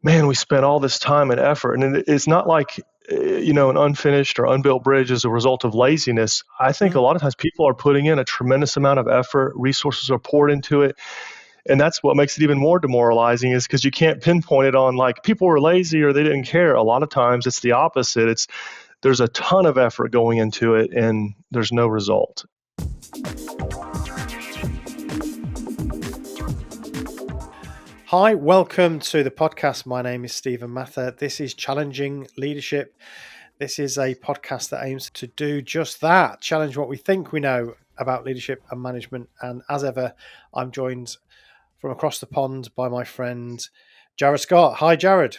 man, we spent all this time and effort, and it's not like an unfinished or unbuilt bridge is a result of laziness. I think a Mm. lot of times people are putting in a tremendous amount of effort, resources are poured into it, and that's what makes it even more demoralizing is because you can't pinpoint it on like people were lazy or they didn't care. A lot of times it's the opposite. It's there's a ton of effort going into it and there's no result. Hi, welcome to the podcast. My name is Stephen Mather. This is Challenging Leadership. This is a podcast that aims to do just that, challenge what we think we know about leadership and management. And as ever, I'm joined from across the pond by my friend, Jared Scott. Hi, Jared.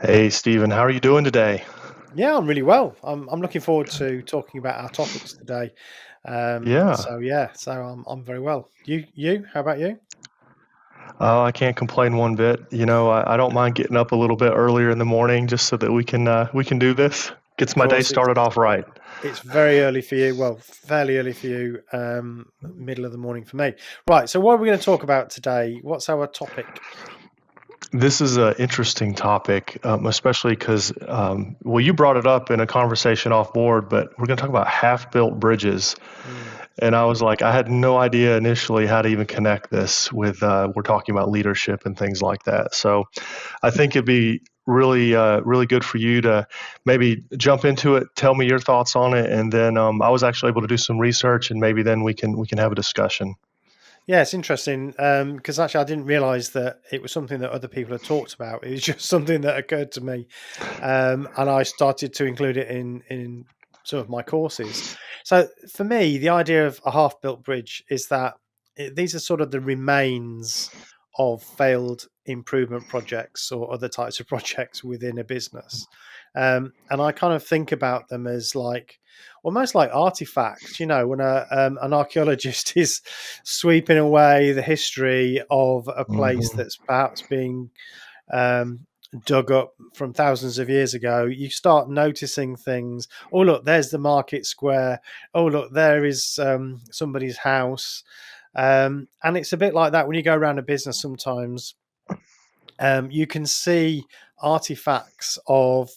Hey, Stephen, how are you doing today? Yeah, I'm really well. I'm looking forward to talking about our topics today. Yeah. So I'm very well. You? How about you? Oh, I can't complain one bit. I don't mind getting up a little bit earlier in the morning just so that we can do this. Gets Of my day course, started off right. it's very early for you. Well, fairly early for you. Middle of the morning for me. Right. So, what are we going to talk about today? What's our topic? This is an interesting topic, especially because, well, you brought it up in a conversation off board, but we're going to talk about half-built bridges. Mm. And I was like, I had no idea initially how to even connect this with, we're talking about leadership and things like that. So I think it'd be really good for you to maybe jump into it, tell me your thoughts on it, and then I was actually able to do some research, and maybe then we can have a discussion. Yeah, it's interesting because actually I didn't realise that it was something that other people had talked about. It was just something that occurred to me, and I started to include it in some of my courses. So for me, the idea of a half-built bridge is that these are sort of the remains of failed improvement projects or other types of projects within a business, and I kind of think about them as like almost like artifacts. You know, when an archaeologist is sweeping away the history of a place Hmm. that's perhaps being um, dug up from thousands of years ago, you start noticing things. Oh, look, there's the market square. Oh, look, there is somebody's house. And it's a bit like that when you go around a business sometimes. You can see artifacts of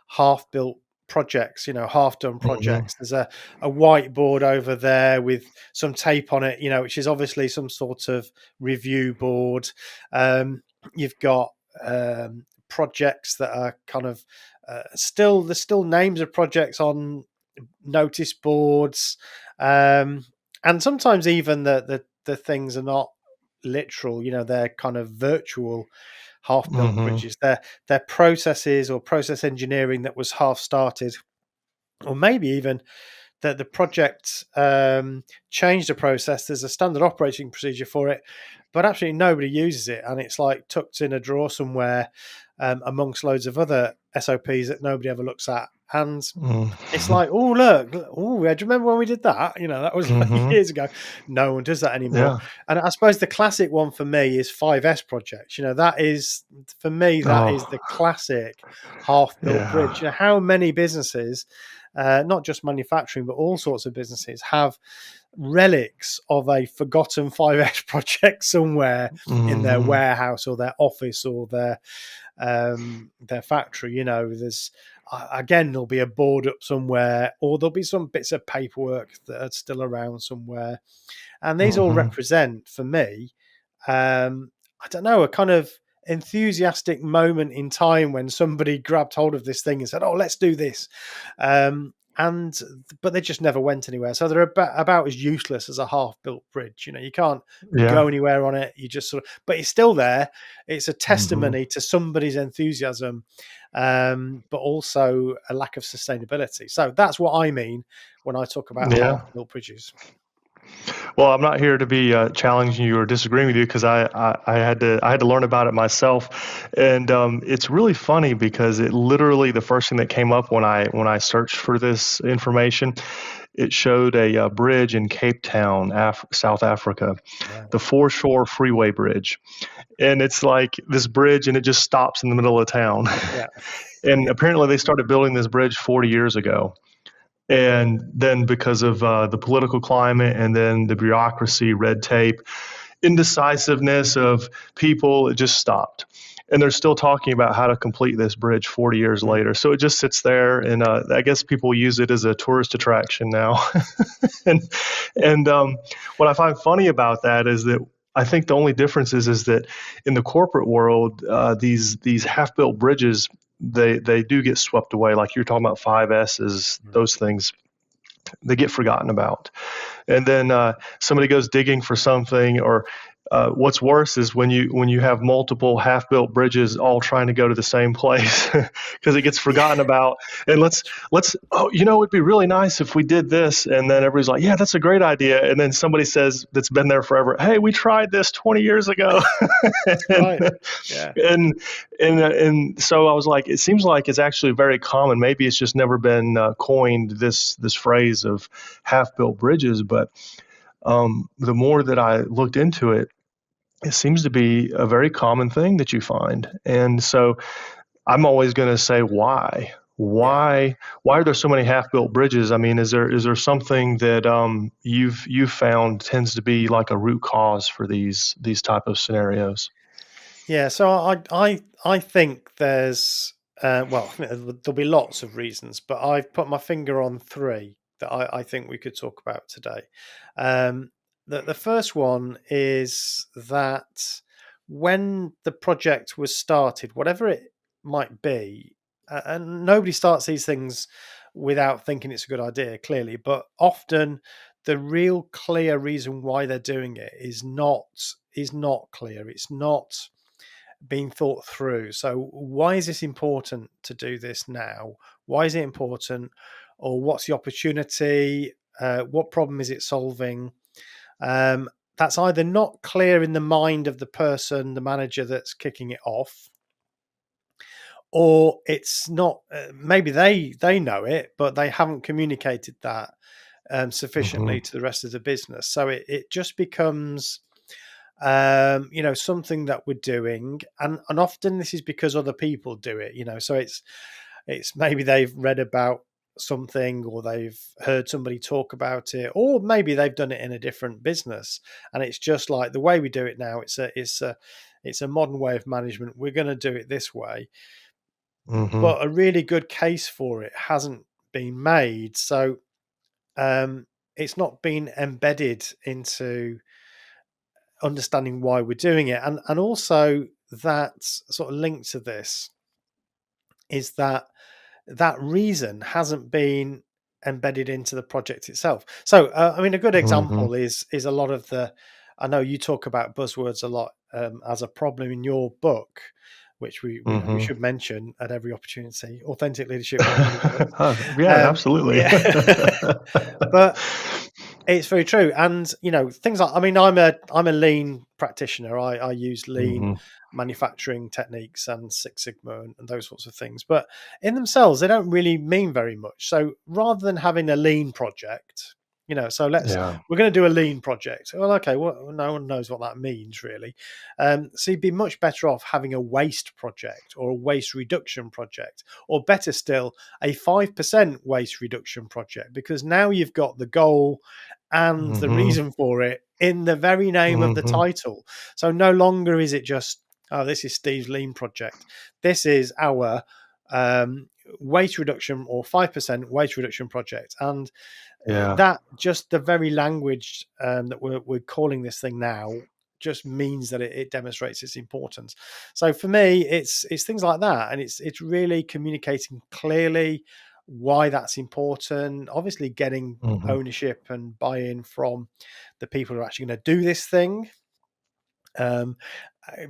half built projects, half done Hmm. projects. There's a whiteboard over there with some tape on it, which is obviously some sort of review board. You've got projects that are kind of there's still names of projects on notice boards. And sometimes even the things are not literal, they're kind of virtual half-built Hmm. bridges. They're processes or process engineering that was half started, or maybe even that the project changed the process. There's a standard operating procedure for it, but actually nobody uses it, and it's like tucked in a drawer somewhere amongst loads of other SOPs that nobody ever looks at. And it's Hmm. like, oh, look, oh, do you remember when we did that? That was like Hmm. years ago. No one does that anymore. Yeah. And I suppose the classic one for me is 5S projects. That is, for me, that is the Oh, classic half-built bridge. yeah. How many businesses, not just manufacturing, but all sorts of businesses have relics of a forgotten 5S project somewhere in their Hmm. warehouse or their office or their factory. There's again, there'll be a board up somewhere, or there'll be some bits of paperwork that are still around somewhere, and these all Hmm. represent for me, I don't know, a kind of enthusiastic moment in time when somebody grabbed hold of this thing and said, "Oh, let's do this," and but they just never went anywhere. So they're about as useless as a half-built bridge. You can't Yeah. go anywhere on it. You just sort of, but it's still there. It's a Hmm. testimony to somebody's enthusiasm, but also a lack of sustainability. So that's what I mean when I talk about Yeah. half-built bridges. Well, I'm not here to be challenging you or disagreeing with you because I had to learn about it myself, and it's really funny because it literally the first thing that came up when I searched for this information, it showed a bridge in Cape Town, South Africa, Yeah, the Foreshore Freeway Bridge, and it's like this bridge and it just stops in the middle of town, yeah, and apparently they started building this bridge 40 years ago. And then because of the political climate and then the bureaucracy, red tape, indecisiveness of people, it just stopped. and they're still talking about how to complete this bridge 40 years Mm. later. So it just sits there, and I guess people use it as a tourist attraction now. And what I find funny about that is that I think the only difference is that in the corporate world, these half built bridges, they do get swept away. Like you're talking about 5S's, those things, they get forgotten about. And then somebody goes digging for something, or what's worse is when you have multiple half-built bridges all trying to go to the same place because it gets forgotten about. And let's it'd be really nice if we did this, and then everybody's like, yeah, that's a great idea. And then somebody says that's been there forever, hey, we tried this 20 years ago. Right. and, Yeah. and so I was like, it seems like it's actually very common. Maybe it's just never been coined, this phrase of half-built bridges, but the more that I looked into it, it seems to be a very common thing that you find. And so I'm always going to say, why? Why are there so many half-built bridges? I mean, is there something that you've found tends to be like a root cause for these type of scenarios? Yeah, so I think there's well, there'll be lots of reasons, but I've put my finger on three that I think we could talk about today. The first one is that when the project was started, whatever it might be, and nobody starts these things without thinking it's a good idea, clearly, but often the real clear reason why they're doing it is not clear. It's not being thought through. So why is this important to do this now? Why is it important? Or what's the opportunity? What problem is it solving? That's either not clear in the mind of the person, the manager that's kicking it off, or it's not. Maybe they know it, but they haven't communicated that sufficiently to the rest of the business. So it just becomes something that we're doing, and often this is because other people do it, so it's maybe they've read about something, or they've heard somebody talk about it, or maybe they've done it in a different business, and it's just like the way we do it now. It's a modern way of management. We're going to do it this way, Mm-hmm. but a really good case for it hasn't been made. So it's not been embedded into understanding why we're doing it, and also that sort of linked to this is that reason hasn't been embedded into the project itself. So I mean, a good Mm-hmm. example is a lot of the, I know you talk about buzzwords a lot as a problem in your book, which we Mm-hmm. should mention at every opportunity. Authentic Leadership by Many Words. Yeah, absolutely. Yeah. But it's very true, and things like, I mean, I'm a lean practitioner. I use lean Mm-hmm. manufacturing techniques and Six Sigma and those sorts of things, but in themselves they don't really mean very much. So rather than having a lean project, so Yeah. we're going to do a lean project. Well, okay, well, no one knows what that means really. So you'd be much better off having a waste project or a waste reduction project, or better still, a 5% waste reduction project, because now you've got the goal and the Mm-hmm. reason for it in the very name of the Mm-hmm. title. So no longer is it just, oh, this is Steve's lean project. This is our waste reduction, or 5% waste reduction project. And Yeah. that, just the very language that we're calling this thing now, just means that it demonstrates its importance. So for me, it's things like that, and it's really communicating clearly why that's important. Obviously, getting Mm-hmm. ownership and buy-in from the people who are actually going to do this thing,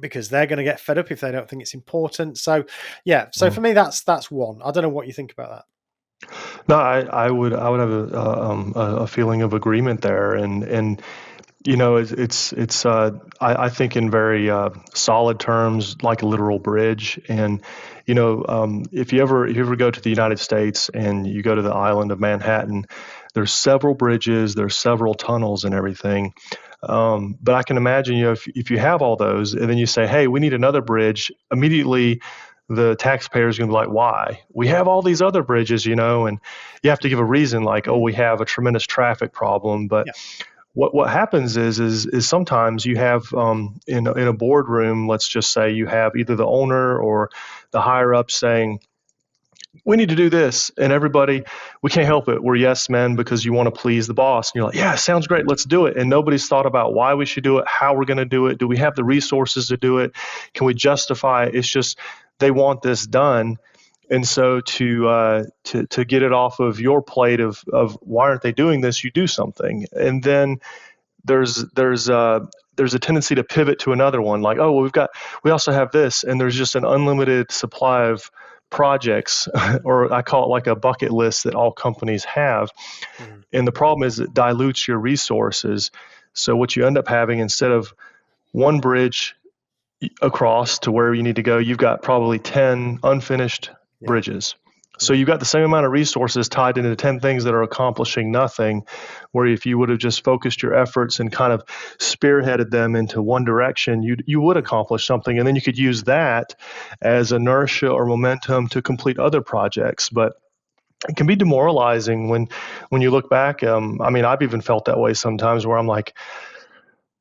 because they're going to get fed up if they don't think it's important. So, yeah. So for me, that's one. I don't know what you think about that. No, I would have a feeling of agreement there, and I think in very solid terms, like a literal bridge. And if you ever go to the United States and you go to the island of Manhattan, there's several bridges, there's several tunnels and everything. But I can imagine, if you have all those, and then you say, hey, we need another bridge, immediately the taxpayer is going to be like, why? We have all these other bridges, and you have to give a reason, like, oh, we have a tremendous traffic problem. But Yeah. what happens is sometimes you have in a boardroom, let's just say you have either the owner or the higher up saying, we need to do this, and everybody, we can't help it, we're yes men because you want to please the boss, and you're like, yeah, sounds great, let's do it. And nobody's thought about why we should do it, how we're going to do it, do we have the resources to do it, can we justify it. It's just they want this done. And so to get it off of your plate of why aren't they doing this, you do something. And then there's there's uh there's a tendency to pivot to another one, like, oh well, we also have this, and there's just an unlimited supply of projects or I call it like a bucket list that all companies have. Mm. And the problem is it dilutes your resources. So what you end up having, instead of one bridge across to where you need to go, you've got probably 10 unfinished Yeah. bridges. So Yeah. you've got the same amount of resources tied into 10 things that are accomplishing nothing, where if you would have just focused your efforts and kind of spearheaded them into one direction, you would accomplish something. And then you could use that as inertia or momentum to complete other projects. But it can be demoralizing when you look back. I mean, I've even felt that way sometimes where I'm like,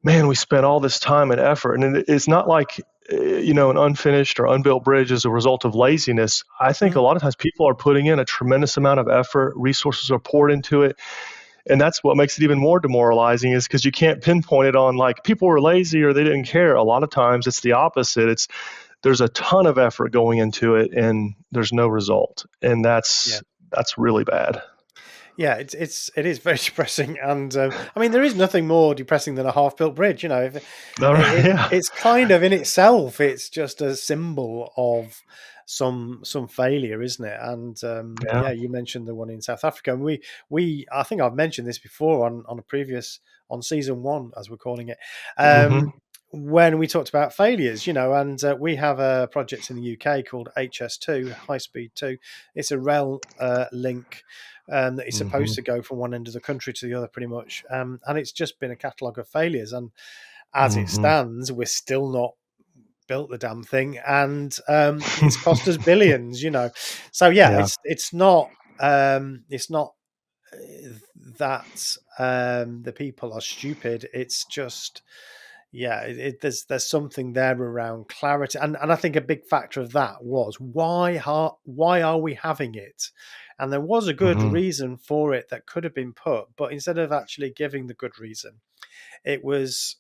man, we spent all this time and effort. And it's not like, an unfinished or unbuilt bridge is a result of laziness. I think a Mm. lot of times people are putting in a tremendous amount of effort, resources are poured into it. And that's what makes it even more demoralizing, is because you can't pinpoint it on like people were lazy or they didn't care. A lot of times it's the opposite. There's a ton of effort going into it and there's no result. And Yeah. that's really bad. Yeah, it is very depressing, and I mean, there is nothing more depressing than a half-built bridge. If All right, yeah. it's kind of in itself, it's just a symbol of some failure, isn't it? And Yeah. yeah, you mentioned the one in South Africa, and we I think I've mentioned this before on a previous on season one, as we're calling it. Hmm. When we talked about failures, and we have a project in the UK called HS2, High Speed 2. It's a rail link that is supposed Hmm. to go from one end of the country to the other, pretty much. And it's just been a catalogue of failures. And as it Hmm. stands, we're still not built the damn thing, and it's cost us billions. So yeah, Yeah. it's not that the people are stupid. It's just yeah, there's something there around clarity, and I think a big factor of that was why are we having it, and there was a good Hmm. reason for it that could have been put, but instead of actually giving the good reason, it was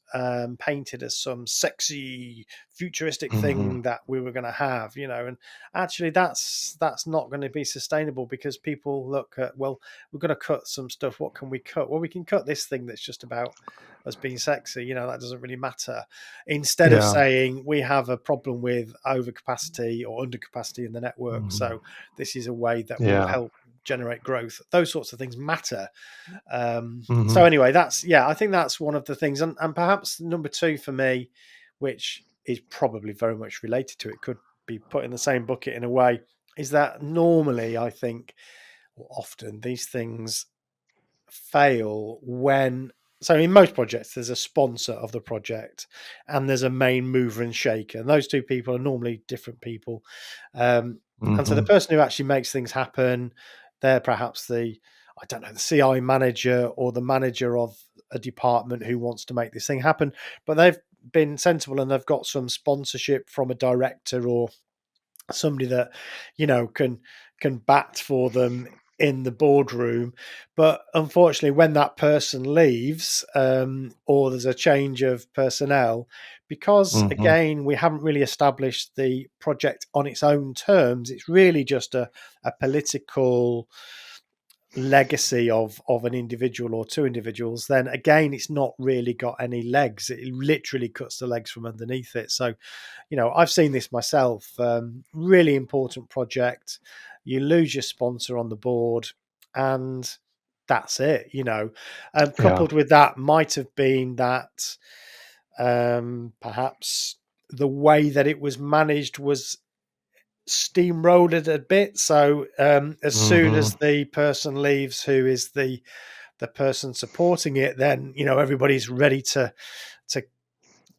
painted as some sexy futuristic Hmm. thing that we were going to have. And actually that's not going to be sustainable, because people look at, well, we're going to cut some stuff. What can we cut? Well, we can cut this thing that's just about us being sexy. That doesn't really matter, instead of Yeah. saying we have a problem with overcapacity or undercapacity in the network, Hmm. so this is a way that will Yeah. help generate growth. Those sorts of things matter. So Hmm. anyway, I think that's one of the things, and perhaps number two for me, which is probably very much related to it, could be put in the same bucket in a way, is that normally I think, or often, these things fail when. So in most projects, there's a sponsor of the project, and there's a main mover and shaker, and those two people are normally different people. And so the Hmm. person who actually makes things happen, they're perhaps I don't know, the CI manager or the manager of a department who wants to make this thing happen, but they've been sensible and they've got some sponsorship from a director or somebody that can bat for them in the boardroom. But unfortunately, when that person leaves, or there's a change of personnel, because Hmm. again we haven't really established the project on its own terms, it's really just a political legacy of an individual or two individuals, then again it's not really got any legs. It literally cuts the legs from underneath it. So I've seen this myself. Really important project, you lose your sponsor on the board, and that's it. Yeah. Coupled with that might have been that perhaps the way that it was managed was steamrolled it a bit. So as soon Hmm. as the person leaves, who is the person supporting it, then everybody's ready to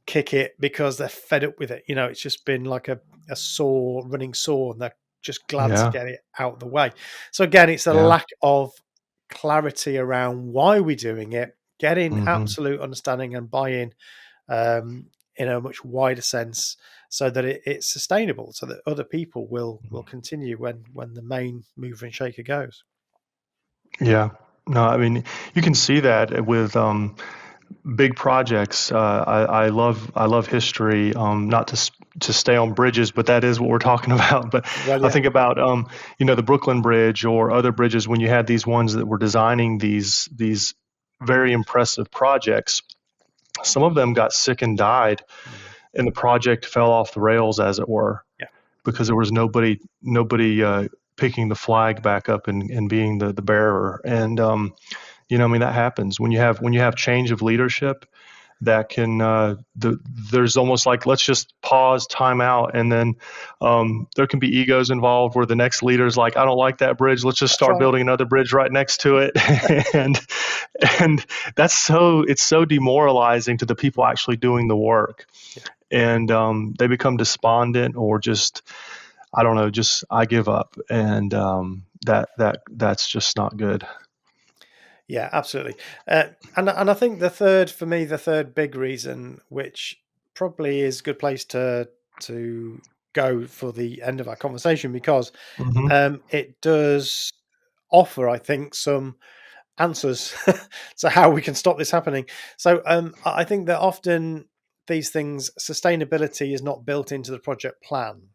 kick it because they're fed up with it. It's just been like a sore running sore, and they're just glad to Yeah. get it out of the way. So again, it's a Yeah. lack of clarity around why we're doing it, getting Hmm. absolute understanding and buy-in in a much wider sense, so that it's sustainable, so that other people will continue when the main mover and shaker goes. Yeah. No, I mean, you can see that with big projects. I love history. Not to stay on bridges, but that is what we're talking about. But Well, I yeah, think about the Brooklyn Bridge or other bridges when you had these ones that were designing these very impressive projects. Some of them got sick and died, mm, and the project fell off the rails, as it were, yeah, because there was nobody picking the flag back up and being the bearer. And I mean, that happens when you have change of leadership. That can there's almost like, let's just pause, time out, and then there can be egos involved where the next leader's like, I don't like that bridge, let's just that's start right. building another bridge right next to it. and and it's so demoralizing to the people actually doing the work. Yeah. And they become despondent, or just, I don't know, just, I give up. And that's just not good. Yeah, absolutely. And I think the third big reason, which probably is a good place to go for the end of our conversation, because Hmm. it does offer, I think, some answers to how we can stop this happening. So I think that often these things, sustainability is not built into the project plan.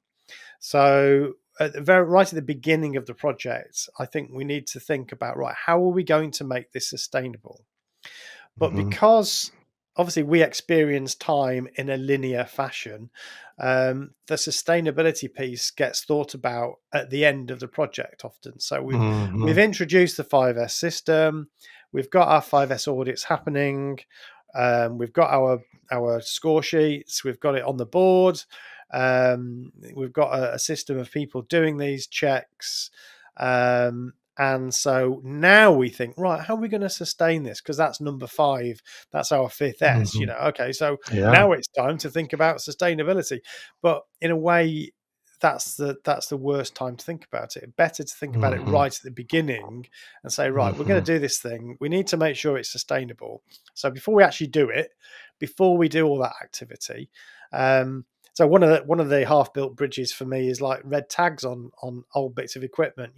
So right at the beginning of the project, I think we need to think about, right, how are we going to make this sustainable? But Hmm. because obviously we experience time in a linear fashion, the sustainability piece gets thought about at the end of the project often. So we've Hmm. introduced the 5S system, we've got our 5S audits happening, we've got our score sheets, we've got it on the board, we've got a system of people doing these checks. And so now we think, right, how are we going to sustain this? Because that's number 5. That's our 5th S. Hmm. Okay, so Yeah. now it's time to think about sustainability. But in a way, that's the worst time to think about it. Better to think about it Hmm. right at the beginning and say, right, we're going Hmm. to do this thing. We need to make sure it's sustainable. So before we actually do it, before we do all that activity, um, so one of the half built bridges for me is like red tags on old bits of equipment.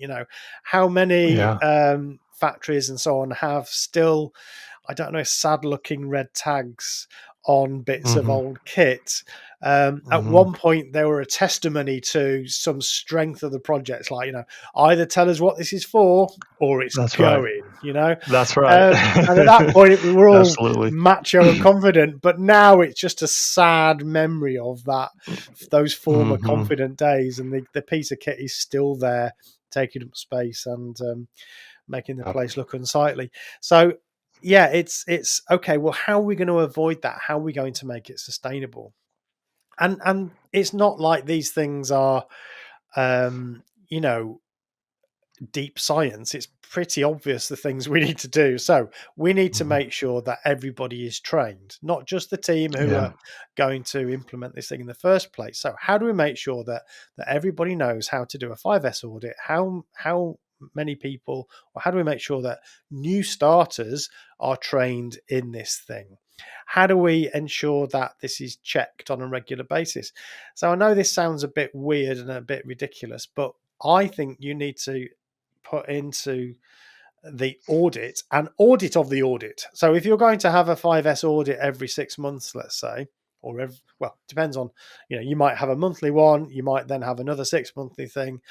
How many Yeah. factories and so on have still, I don't know, sad looking red tags on bits of Hmm. old kit. At Hmm. one point, they were a testimony to some strength of the project. Like, either tell us what this is for or it's That's right. going. That's right. And at that point, we were all Absolutely. macho and confident. But now it's just a sad memory of those former Hmm. confident days, and the piece of kit is still there, taking up space and making the place look unsightly. So yeah, it's okay. Well, how are we going to avoid that? How are we going to make it sustainable? And it's not like these things are, um, you know, deep science. It's pretty obvious the things we need to do. So we need to Hmm. make sure that everybody is trained, not just the team who Yeah. are going to implement this thing in the first place. So how do we make sure that everybody knows how to do a 5S audit? How many people, or how do we make sure that new starters are trained in this thing? How do we ensure that this is checked on a regular basis? So I know this sounds a bit weird and a bit ridiculous, but I think you need to put into the audit an audit of the audit. So if you're going to have a 5S audit every 6 months, let's say, or well, depends on, you might have a monthly one, you might then have another 6 monthly thing.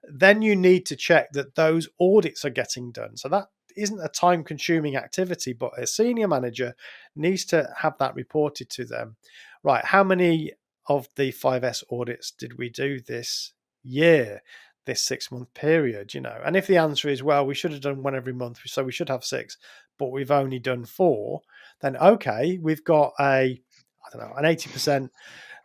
Then you need to check that those audits are getting done. So that isn't a time consuming activity, but a senior manager needs to have that reported to them. Right, how many of the 5S audits did we do this year, this 6 month period? And if the answer is, well, we should have done one every month, so we should have 6, but we've only done 4, then okay, we've got I don't know, an 80%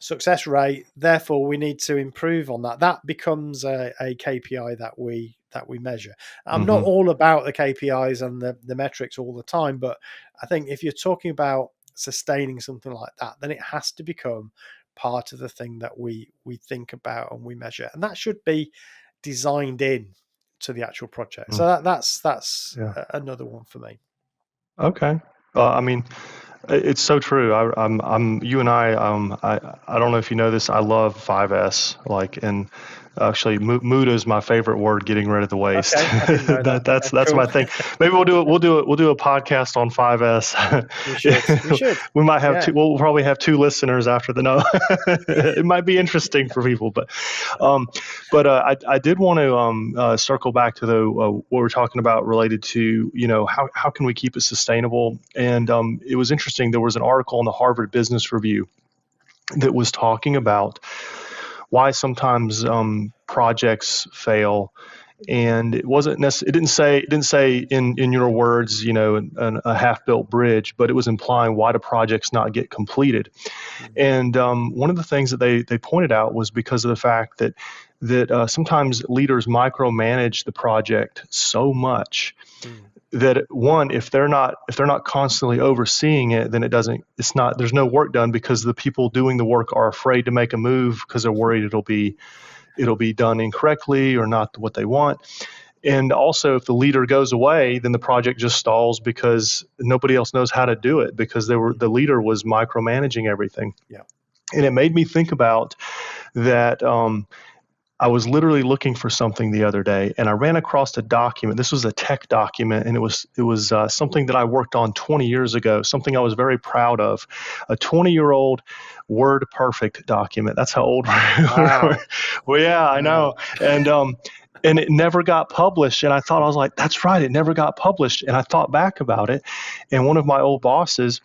success rate. Therefore, we need to improve on that. That becomes a KPI that we measure. I'm not Hmm. all about the KPIs and the metrics all the time, but I think if you're talking about sustaining something like that, then it has to become part of the thing that we think about and we measure, and that should be designed in to the actual project. So that's Yeah. another one for me. Okay. I mean, it's so true. You and I don't know if you know this. I love 5S. Like, and actually, Muda is my favorite word. Getting rid of the waste. Okay, I didn't know that. Okay, That's cool. my thing. Maybe we'll do a podcast on 5S. We should. We should. We might have Yeah. we'll probably have 2 listeners after the no. It might be interesting for people, um, I did want to circle back to what we're talking about related to, how can we keep it sustainable? And it was interesting. There was an article in the Harvard Business Review that was talking about why sometimes projects fail. And it wasn't necessarily, it didn't say in your words, a half-built bridge, but it was implying why do projects not get completed. And one of the things that they pointed out was because of the fact that sometimes leaders micromanage the project so much that, one, if they're not constantly overseeing it, then there's no work done, because the people doing the work are afraid to make a move because they're worried it'll be done incorrectly or not what they want. And also, if the leader goes away, then the project just stalls because nobody else knows how to do it, because the leader was micromanaging everything. Yeah. And it made me think about that. I was literally looking for something the other day, and I ran across a document. This was a tech document, and it was something that I worked on 20 years ago, something I was very proud of, a 20-year-old WordPerfect document. That's how old we Wow. were. Well, yeah, I know. And it never got published. And I was like, that's right, it never got published. And I thought back about it, and one of my old bosses,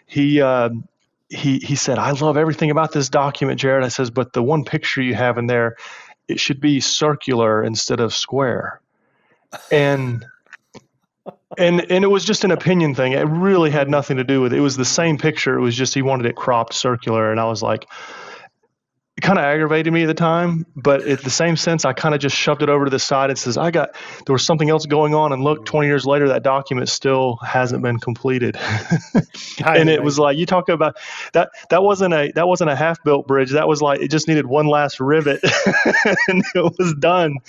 he said, I love everything about this document, Jared. I says, but the one picture you have in there, it should be circular instead of square. And it was just an opinion thing. It really had nothing to do with it. It was the same picture. It was just he wanted it cropped circular. And I was like, it kind of aggravated me at the time, but at the same sense, I kind of just shoved it over to the side and says, there was something else going on. And look, 20 years later, that document still hasn't been completed. And it was like, you talk about that wasn't a half-built bridge. That was like, it just needed one last rivet and it was done.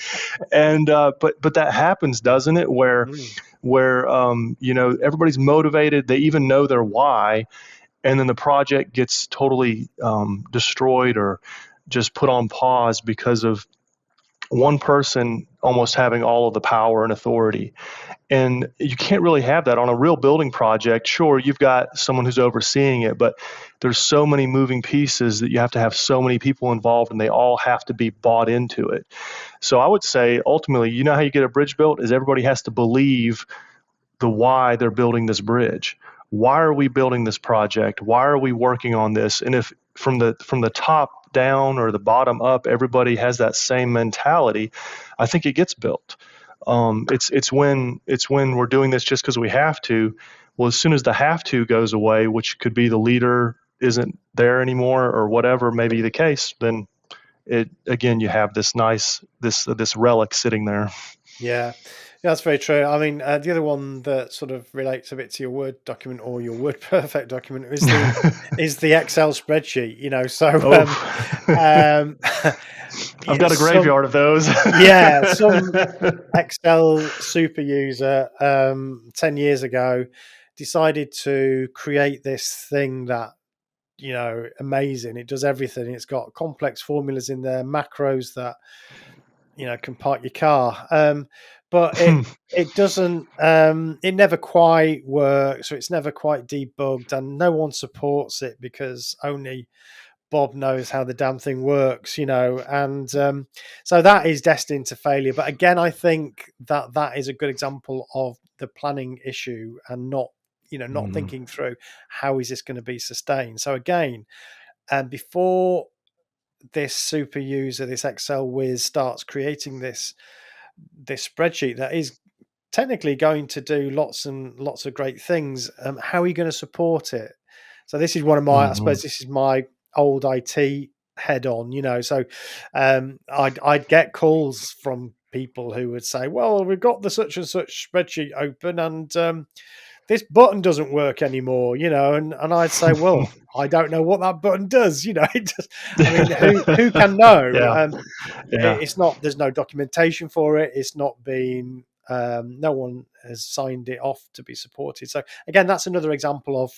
And, but that happens, doesn't it? Where everybody's motivated. They even know their why. And then the project gets totally destroyed or just put on pause because of one person almost having all of the power and authority. And you can't really have that on a real building project. Sure, you've got someone who's overseeing it, but there's so many moving pieces that you have to have so many people involved, and they all have to be bought into it. So I would say, ultimately, how you get a bridge built is everybody has to believe the why they're building this bridge. Why are we building this project? Why are we working on this? And if from the top down or the bottom up, everybody has that same mentality, I think it gets built. It's when we're doing this just because we have to. Well, as soon as the have to goes away, which could be the leader isn't there anymore or whatever may be the case, then you have this relic sitting there. Yeah. That's very true. I mean, the other one that sort of relates a bit to your Word document or your WordPerfect document is the Excel spreadsheet. So I've got a graveyard of those. Yeah, some Excel super user 10 years ago decided to create this thing that, amazing. It does everything. It's got complex formulas in there, macros that, can park your car. But it doesn't, it never quite works, or it's never quite debugged, and no one supports it because only Bob knows how the damn thing works, and so that is destined to failure. But again, I think that is a good example of the planning issue and not thinking through how is this going to be sustained. So again, before this super user, this Excel whiz starts creating this spreadsheet that is technically going to do lots and lots of great things, how are you going to support it? So this is one of my, I suppose this is my old IT head on, so I'd get calls from people who would say, well, we've got the such and such spreadsheet open and this button doesn't work anymore, and I'd say, well, I don't know what that button does, it just, who can know? Yeah. It's not, there's no documentation for it. It's not been No one has signed it off to be supported. So again, that's another example of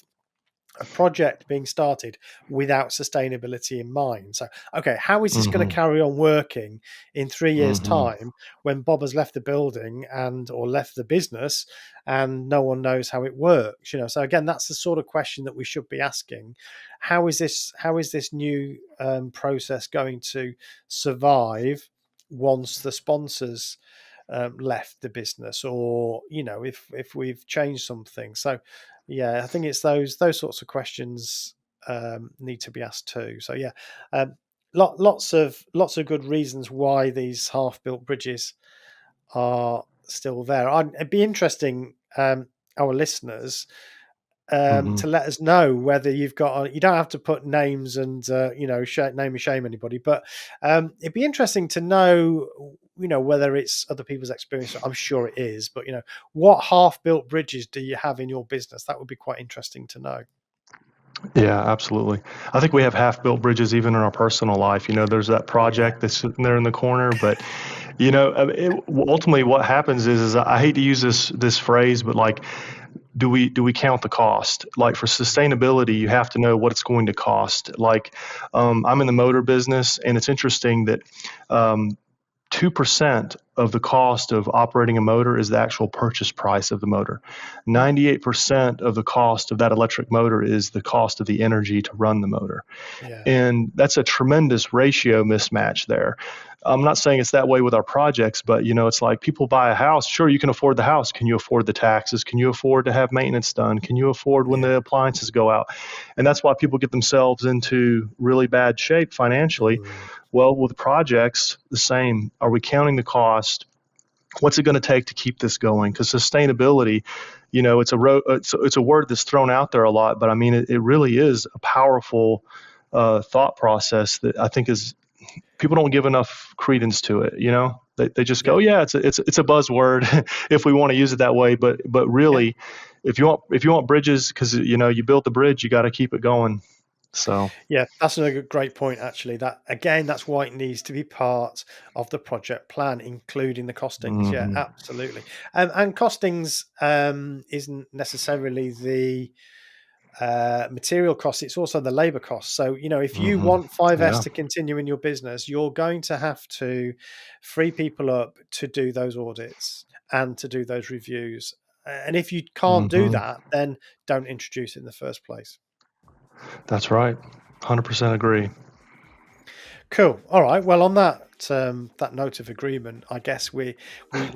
a project being started without sustainability in mind. So, okay, how is this going to carry on working in 3 years' time when Bob has left the building or left the business and no one knows how it works? So again, that's the sort of question that we should be asking. How is this new process going to survive once the sponsors left the business, or if we've changed something? So yeah, I think it's those sorts of questions need to be asked too. So yeah, lots of good reasons why these half-built bridges are still there. It'd be interesting, our listeners, to let us know whether you've got. You don't have to put names and name and shame anybody, but it'd be interesting to know, whether it's other people's experience. I'm sure it is, but what half-built bridges do you have in your business? That would be quite interesting to know. Yeah, absolutely. I think we have half-built bridges even in our personal life. There's that project that's sitting there in the corner, but ultimately what happens is I hate to use this phrase, but like, do we count the cost? Like, for sustainability, you have to know what it's going to cost. Like, I'm in the motor business, and it's interesting that 2% of the cost of operating a motor is the actual purchase price of the motor. 98% of the cost of that electric motor is the cost of the energy to run the motor. Yeah. And that's a tremendous ratio mismatch there. I'm not saying it's that way with our projects, but it's like, people buy a house. Sure, you can afford the house. Can you afford the taxes? Can you afford to have maintenance done? Can you afford when the appliances go out? And that's why people get themselves into really bad shape financially. Well, with projects, the same. Are we counting the cost? What's it going to take to keep this going? Because sustainability, it's a word that's thrown out there a lot, but I mean, it really is a powerful thought process that I think people don't give enough credence to it. They just go, yeah, it's a buzzword if we want to use it that way. But really, if you want bridges, because you built the bridge, you got to keep it going. So yeah, that's another great point, actually. That's why it needs to be part of the project plan, including the costings. Yeah, absolutely. And costings isn't necessarily the material costs, it's also the labor costs. So if you want 5S to continue in your business, you're going to have to free people up to do those audits and to do those reviews. And if you can't do that, then don't introduce it in the first place. That's right. 100% agree. Cool. All right. Well, on that note of agreement, I guess we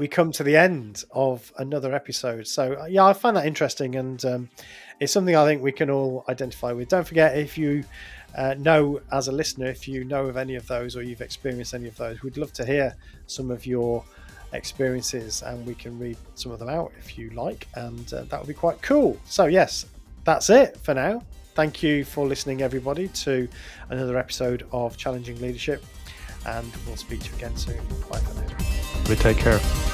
come to the end of another episode. So yeah, I find that interesting, and it's something I think we can all identify with. Don't forget, if you know, as a listener, if you know of any of those or you've experienced any of those, we'd love to hear some of your experiences, and we can read some of them out if you like, and that would be quite cool. So yes, that's it for now. Thank you for listening, everybody, to another episode of Challenging Leadership, and we'll speak to you again soon. Bye for now. Take care.